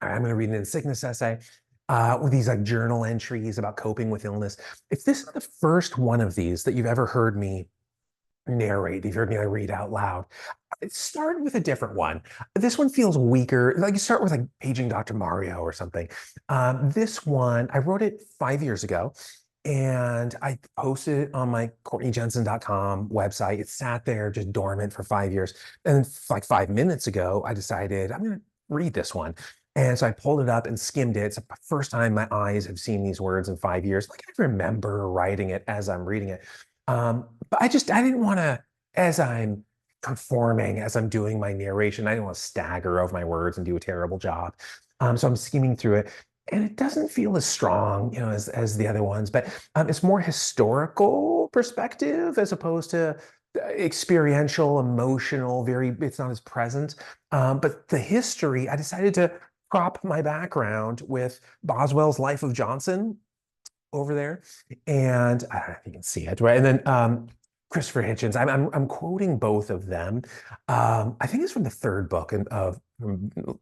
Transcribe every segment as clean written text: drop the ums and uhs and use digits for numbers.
I'm going to read an in sickness essay with these like journal entries about coping with illness. If this is the first one of these that you've ever heard me narrate, you've heard me like, read out loud, start with a different one. This one feels weaker. Like you start with like Paging Dr. Mario or something. This one, I wrote it 5 years ago and I posted it on my CourtneyJensen.com website. It sat there just dormant for 5 years. And then like 5 minutes ago, I decided I'm going to read this one. And so I pulled it up and skimmed it. It's the first time my eyes have seen these words in 5 years. Like I remember writing it as I'm reading it. But I didn't want to, as I'm performing, as I'm doing my narration, I didn't want to stagger over my words and do a terrible job. So I'm skimming through it. And it doesn't feel as strong, as the other ones, but it's more historical perspective as opposed to experiential, emotional, it's not as present. But the history, I decided to prop my background with Boswell's Life of Johnson over there. And I don't know if you can see it, right? And then Christopher Hitchens, I'm quoting both of them. I think it's from the third book of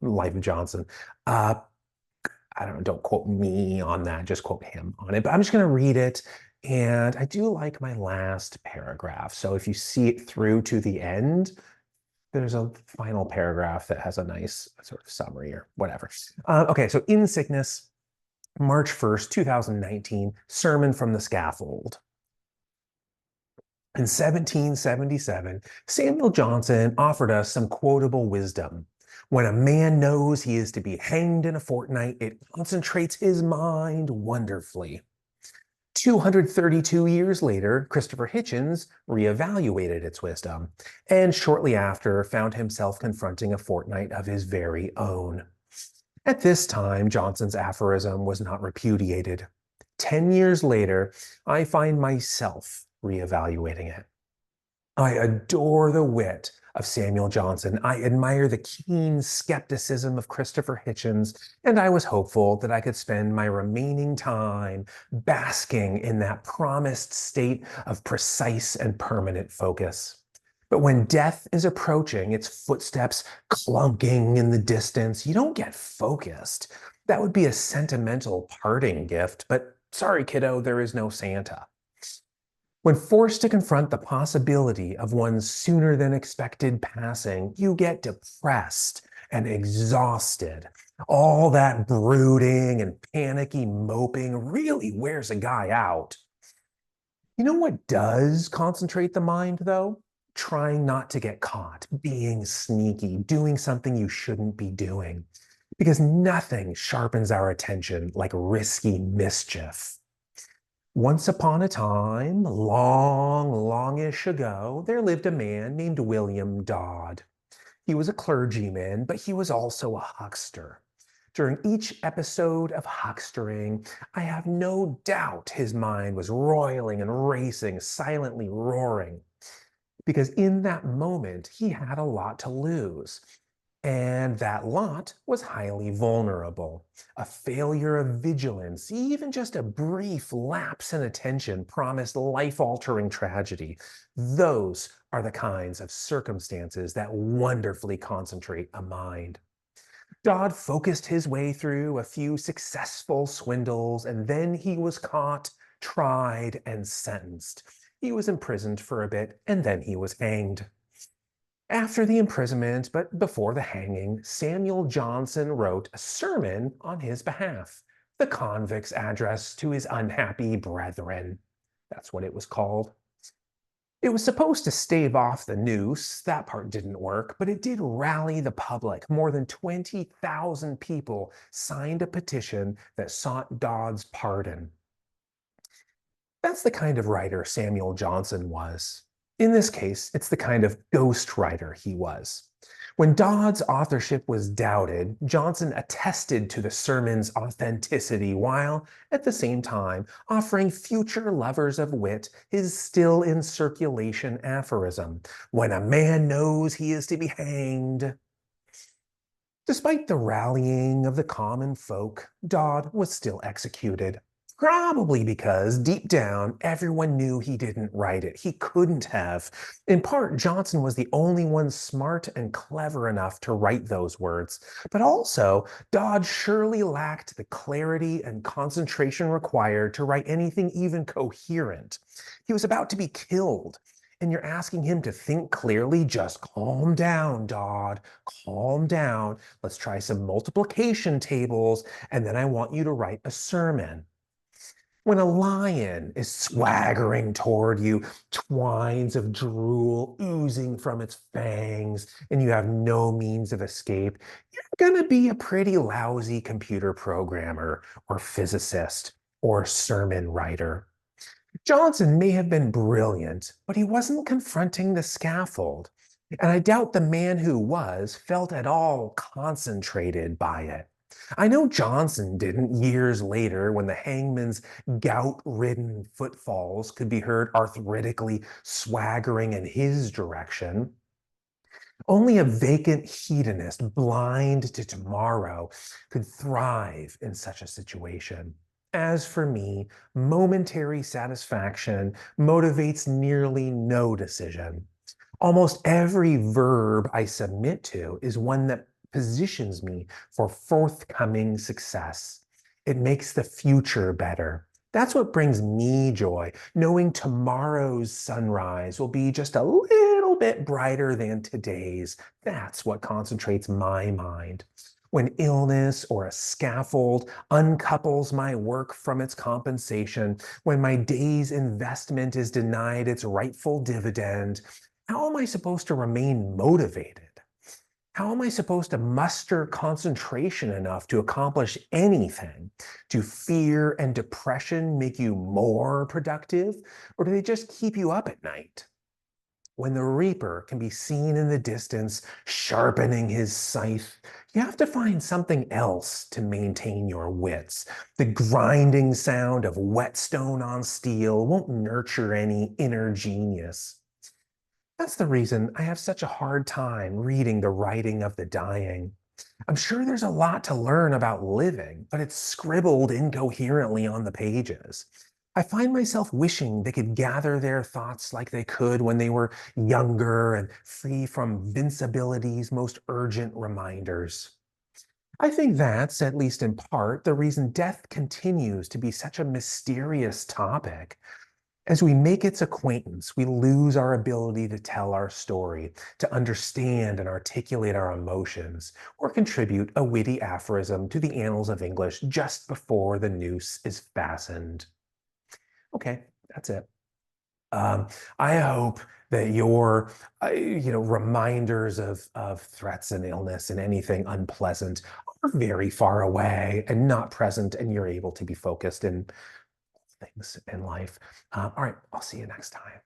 Life of Johnson. I don't know, don't quote me on that, just quote him on it. But I'm just going to read it. And I do like my last paragraph. So if you see it through to the end, there's a final paragraph that has a nice sort of summary or whatever. Okay, so In Sickness, March 1st, 2019, Sermon from the Scaffold. In 1777, Samuel Johnson offered us some quotable wisdom. When a man knows he is to be hanged in a fortnight, it concentrates his mind wonderfully. 232 years later, Christopher Hitchens reevaluated its wisdom, and shortly after found himself confronting a fortnight of his very own. At this time, Johnson's aphorism was not repudiated. 10 years later, I find myself reevaluating it. I adore the wit of Samuel Johnson. I admire the keen skepticism of Christopher Hitchens, and I was hopeful that I could spend my remaining time basking in that promised state of precise and permanent focus. But when death is approaching, its footsteps clunking in the distance, you don't get focused. That would be a sentimental parting gift, but sorry, kiddo, there is no Santa. When forced to confront the possibility of one's sooner than expected passing, you get depressed and exhausted. All that brooding and panicky moping really wears a guy out. You know what does concentrate the mind, though? Trying not to get caught, being sneaky, doing something you shouldn't be doing. Because nothing sharpens our attention like risky mischief. Once upon a time, longish ago, there lived a man named William Dodd. He was a clergyman, but he was also a huckster. During each episode of huckstering, I have no doubt his mind was roiling and racing, silently roaring. Because in that moment, he had a lot to lose. And that lot was highly vulnerable. A failure of vigilance, even just a brief lapse in attention, promised life-altering tragedy. Those are the kinds of circumstances that wonderfully concentrate a mind. Dodd focused his way through a few successful swindles, and then he was caught, tried, and sentenced. He was imprisoned for a bit, and then he was hanged. After the imprisonment, but before the hanging, Samuel Johnson wrote a sermon on his behalf, the convict's address to his unhappy brethren. That's what it was called. It was supposed to stave off the noose. That part didn't work, but it did rally the public. More than 20,000 people signed a petition that sought Dodd's pardon. That's the kind of writer Samuel Johnson was. In this case, it's the kind of ghostwriter he was. When Dodd's authorship was doubted, Johnson attested to the sermon's authenticity while, at the same time, offering future lovers of wit his still in circulation aphorism, "When a man knows he is to be hanged." Despite the rallying of the common folk, Dodd was still executed. Probably because deep down, everyone knew he didn't write it. He couldn't have. In part, Johnson was the only one smart and clever enough to write those words. But also, Dodd surely lacked the clarity and concentration required to write anything even coherent. He was about to be killed. And you're asking him to think clearly? Just calm down, Dodd. Calm down. Let's try some multiplication tables, and then I want you to write a sermon. When a lion is swaggering toward you, twines of drool oozing from its fangs, and you have no means of escape, you're going to be a pretty lousy computer programmer or physicist or sermon writer. Johnson may have been brilliant, but he wasn't confronting the scaffold. And I doubt the man who was felt at all concentrated by it. I know Johnson didn't years later when the hangman's gout-ridden footfalls could be heard arthritically swaggering in his direction. Only a vacant hedonist blind to tomorrow could thrive in such a situation. As for me, momentary satisfaction motivates nearly no decision. Almost every verb I submit to is one that positions me for forthcoming success. It makes the future better. That's what brings me joy, knowing tomorrow's sunrise will be just a little bit brighter than today's. That's what concentrates my mind. When illness or a scaffold uncouples my work from its compensation, when my day's investment is denied its rightful dividend, how am I supposed to remain motivated? How am I supposed to muster concentration enough to accomplish anything? Do fear and depression make you more productive, or do they just keep you up at night? When the reaper can be seen in the distance sharpening his scythe, you have to find something else to maintain your wits. The grinding sound of whetstone on steel won't nurture any inner genius. That's the reason I have such a hard time reading the writing of the dying. I'm sure there's a lot to learn about living, but it's scribbled incoherently on the pages. I find myself wishing they could gather their thoughts like they could when they were younger and free from Vincibility's most urgent reminders. I think that's, at least in part, the reason death continues to be such a mysterious topic. As we make its acquaintance, we lose our ability to tell our story, to understand and articulate our emotions, or contribute a witty aphorism to the annals of English just before the noose is fastened. Okay, that's it. Um, I hope that your, reminders of threats and illness and anything unpleasant are very far away and not present, and you're able to be focused in things in life. All right, I'll see you next time.